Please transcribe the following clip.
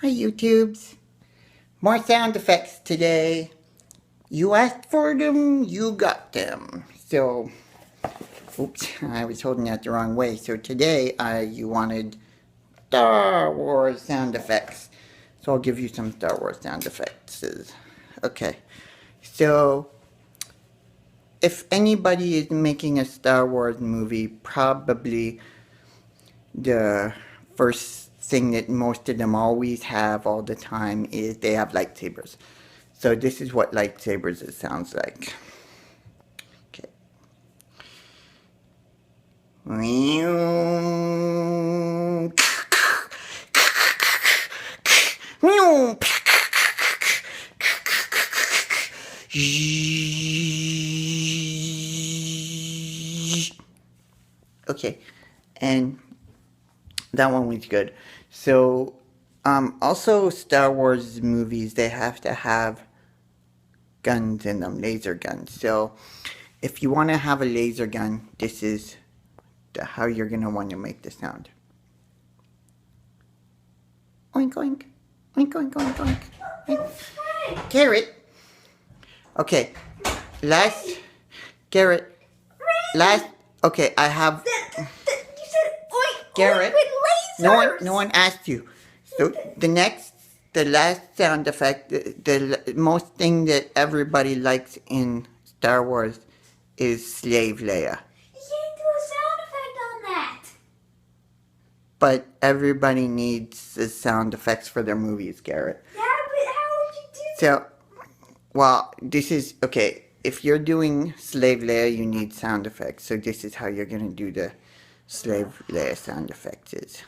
Hi YouTubes. More sound effects today. You asked for them, you got them. So, oops, I was holding that the wrong way. So today, you wanted Star Wars sound effects. So I'll give you some Star Wars sound effects. Okay. So, if anybody is making a Star Wars movie, probably the first thing that most of them always have all the time is they have lightsabers. So this is what lightsabers it sounds like. Okay. Okay, and that one was good. So, also Star Wars movies, they have to have guns in them, laser guns. So, if you want to have a laser gun, this is how you're going to want to make the sound. Oink, oink. Oink, oink, oink, oink. Oink. Carrot. Okay, last, Garrett, last, okay, I have, You said oink, Garrett, oink with lasers. no one asked you. So the last sound effect, the most thing that everybody likes in Star Wars is Slave Leia. You can't do a sound effect on that. But everybody needs the sound effects for their movies, Garrett. Yeah, but how would you do that? So, well, this is, okay, if you're doing Slave Leia, you need sound effects. So this is how you're going to do the Slave Leia sound effects is.